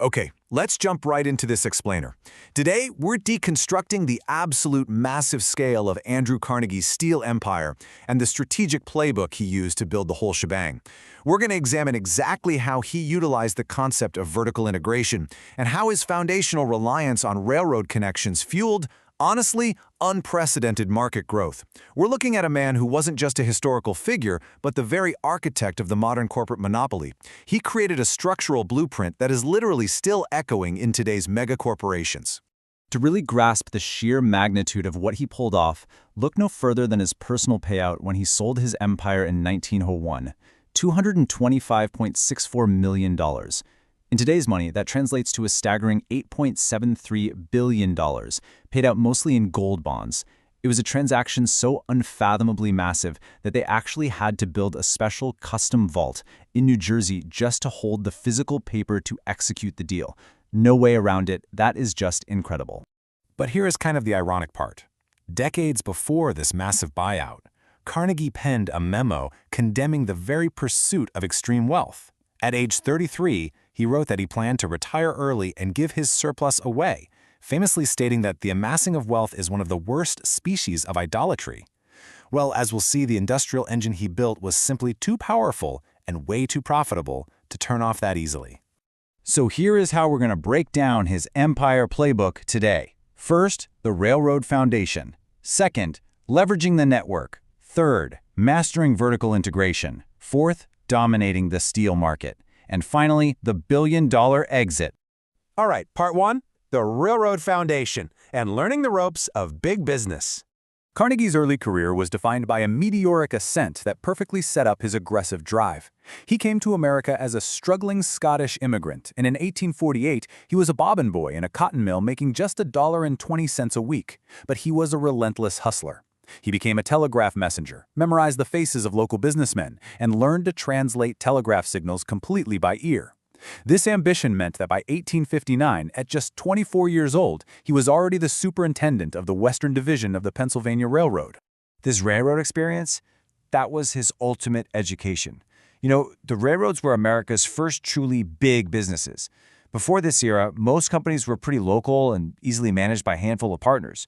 Okay, let's jump right into this explainer. Today, we're deconstructing the absolute massive scale of Andrew Carnegie's steel empire and the strategic playbook he used to build the whole shebang. We're going to examine exactly how he utilized the concept of vertical integration and how his foundational reliance on railroad connections fueled, honestly, unprecedented market growth. We're looking at a man who wasn't just a historical figure, but the very architect of the modern corporate monopoly. He created a structural blueprint that is literally still echoing in today's megacorporations. To really grasp the sheer magnitude of what he pulled off, look no further than his personal payout when he sold his empire in 1901, $225.64 million. In today's money, that translates to a staggering $8.73 billion, paid out mostly in gold bonds. It was a transaction so unfathomably massive that they actually had to build a special custom vault in New Jersey just to hold the physical paper to execute the deal. No way around it. That is just incredible. But here is kind of the ironic part. Decades before this massive buyout, Carnegie penned a memo condemning the very pursuit of extreme wealth. At age 33, he wrote that he planned to retire early and give his surplus away, famously stating that the amassing of wealth is one of the worst species of idolatry. Well, as we'll see, the industrial engine he built was simply too powerful and way too profitable to turn off that easily. So here is how we're going to break down his empire playbook today. First, the railroad foundation. Second, leveraging the network. Third, mastering vertical integration. Fourth, dominating the steel market. And finally, the billion-dollar exit. All right, part one, the railroad foundation and learning the ropes of big business. Carnegie's early career was defined by a meteoric ascent that perfectly set up his aggressive drive. He came to America as a struggling Scottish immigrant, and in 1848, he was a bobbin boy in a cotton mill making just $1.20 a week. But he was a relentless hustler. He became a telegraph messenger, memorized the faces of local businessmen, and learned to translate telegraph signals completely by ear. This ambition meant that by 1859, at just 24 years old, he was already the superintendent of the Western Division of the Pennsylvania Railroad. This railroad experience, that was his ultimate education. The railroads were America's first truly big businesses. Before this era, most companies were pretty local and easily managed by a handful of partners.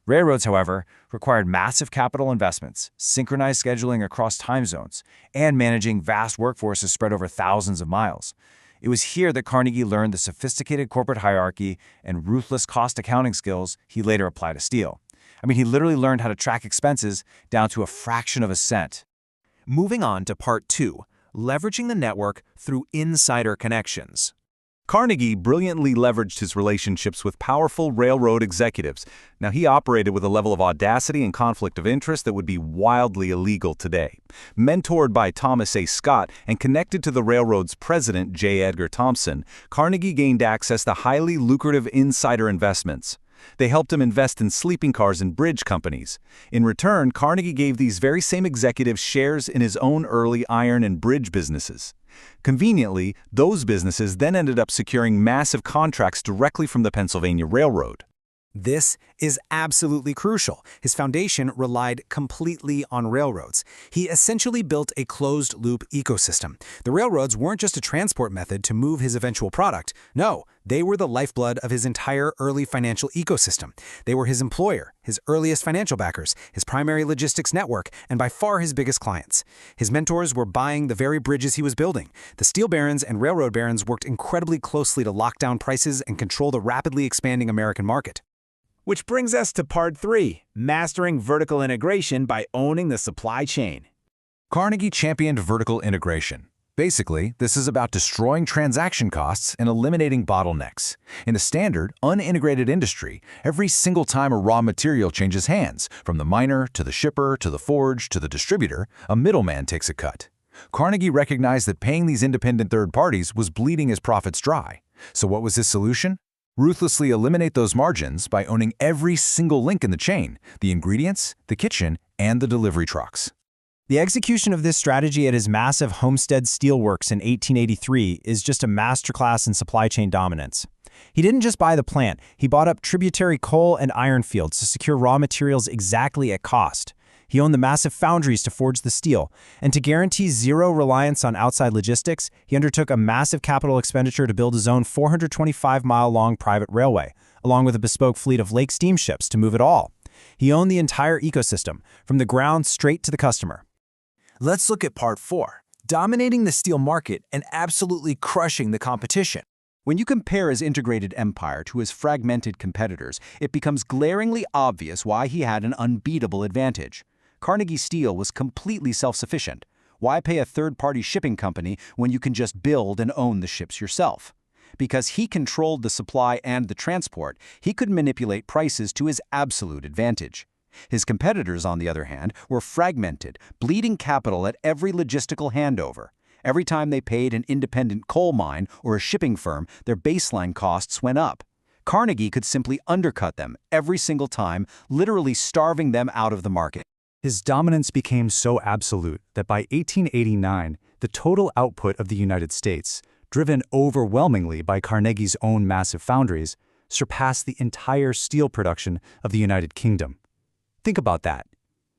Railroads, however, required massive capital investments, synchronized scheduling across time zones, and managing vast workforces spread over thousands of miles. It was here that Carnegie learned the sophisticated corporate hierarchy and ruthless cost accounting skills he later applied to steel. He literally learned how to track expenses down to a fraction of a cent. Moving on to part two, leveraging the network through insider connections. Carnegie brilliantly leveraged his relationships with powerful railroad executives. Now, he operated with a level of audacity and conflict of interest that would be wildly illegal today. Mentored by Thomas A. Scott and connected to the railroad's president, J. Edgar Thompson, Carnegie gained access to highly lucrative insider investments. They helped him invest in sleeping cars and bridge companies. In return, Carnegie gave these very same executives shares in his own early iron and bridge businesses. Conveniently, those businesses then ended up securing massive contracts directly from the Pennsylvania Railroad. This is absolutely crucial. His foundation relied completely on railroads. He essentially built a closed-loop ecosystem. The railroads weren't just a transport method to move his eventual product. No, they were the lifeblood of his entire early financial ecosystem. They were his employer, his earliest financial backers, his primary logistics network, and by far his biggest clients. His mentors were buying the very bridges he was building. The steel barons and railroad barons worked incredibly closely to lock down prices and control the rapidly expanding American market. Which brings us to part three, mastering vertical integration by owning the supply chain. Carnegie championed vertical integration. Basically, this is about destroying transaction costs and eliminating bottlenecks. In a standard, unintegrated industry, every single time a raw material changes hands, from the miner to the shipper to the forge to the distributor, a middleman takes a cut. Carnegie recognized that paying these independent third parties was bleeding his profits dry. So what was his solution? Ruthlessly eliminate those margins by owning every single link in the chain, the ingredients, the kitchen, and the delivery trucks. The execution of this strategy at his massive Homestead Steelworks in 1883 is just a masterclass in supply chain dominance. He didn't just buy the plant, he bought up tributary coal and iron fields to secure raw materials exactly at cost. He owned the massive foundries to forge the steel, and to guarantee zero reliance on outside logistics, he undertook a massive capital expenditure to build his own 425-mile-long private railway, along with a bespoke fleet of lake steamships to move it all. He owned the entire ecosystem, from the ground straight to the customer. Let's look at part 4, dominating the steel market and absolutely crushing the competition. When you compare his integrated empire to his fragmented competitors, it becomes glaringly obvious why he had an unbeatable advantage. Carnegie Steel was completely self-sufficient. Why pay a third-party shipping company when you can just build and own the ships yourself? Because he controlled the supply and the transport, he could manipulate prices to his absolute advantage. His competitors, on the other hand, were fragmented, bleeding capital at every logistical handover. Every time they paid an independent coal mine or a shipping firm, their baseline costs went up. Carnegie could simply undercut them every single time, literally starving them out of the market. His dominance became so absolute that by 1889, the total output of the United States, driven overwhelmingly by Carnegie's own massive foundries, surpassed the entire steel production of the United Kingdom. Think about that.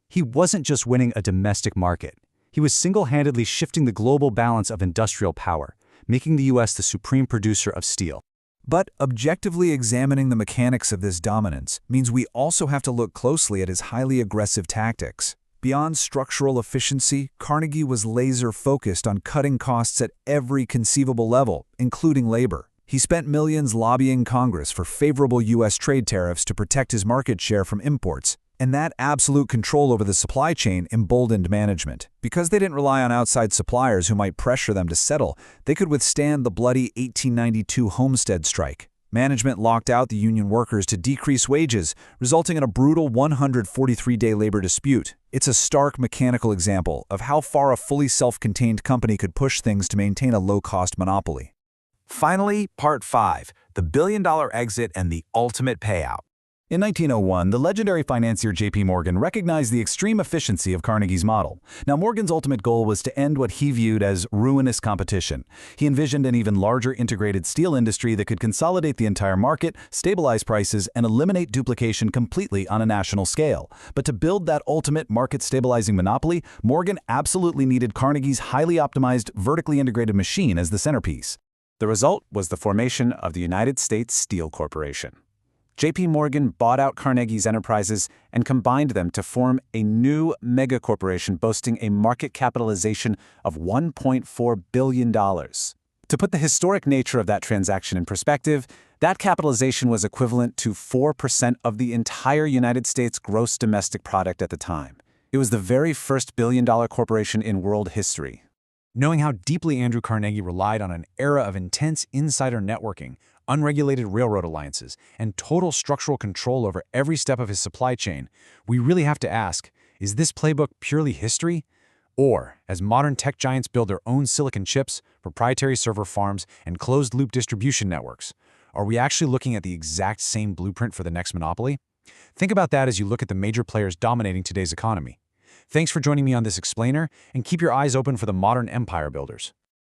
He wasn't just winning a domestic market. He was single-handedly shifting the global balance of industrial power, making the U.S. the supreme producer of steel. But objectively examining the mechanics of this dominance means we also have to look closely at his highly aggressive tactics. Beyond structural efficiency, Carnegie was laser-focused on cutting costs at every conceivable level, including labor. He spent millions lobbying Congress for favorable U.S. trade tariffs to protect his market share from imports. And that absolute control over the supply chain emboldened management. Because they didn't rely on outside suppliers who might pressure them to settle, they could withstand the bloody 1892 Homestead strike. Management locked out the union workers to decrease wages, resulting in a brutal 143-day labor dispute. It's a stark mechanical example of how far a fully self-contained company could push things to maintain a low-cost monopoly. Finally, part 5, the billion-dollar exit and the ultimate payout. In 1901, the legendary financier J.P. Morgan recognized the extreme efficiency of Carnegie's model. Now, Morgan's ultimate goal was to end what he viewed as ruinous competition. He envisioned an even larger integrated steel industry that could consolidate the entire market, stabilize prices, and eliminate duplication completely on a national scale. But to build that ultimate market-stabilizing monopoly, Morgan absolutely needed Carnegie's highly optimized, vertically integrated machine as the centerpiece. The result was the formation of the United States Steel Corporation. J.P. Morgan bought out Carnegie's enterprises and combined them to form a new megacorporation boasting a market capitalization of $1.4 billion. To put the historic nature of that transaction in perspective, that capitalization was equivalent to 4% of the entire United States gross domestic product at the time. It was the very first billion-dollar corporation in world history. Knowing how deeply Andrew Carnegie relied on an era of intense insider networking, unregulated railroad alliances, and total structural control over every step of his supply chain, we really have to ask, is this playbook purely history? Or, as modern tech giants build their own silicon chips, proprietary server farms, and closed-loop distribution networks, are we actually looking at the exact same blueprint for the next monopoly? Think about that as you look at the major players dominating today's economy. Thanks for joining me on this explainer, and keep your eyes open for the modern empire builders.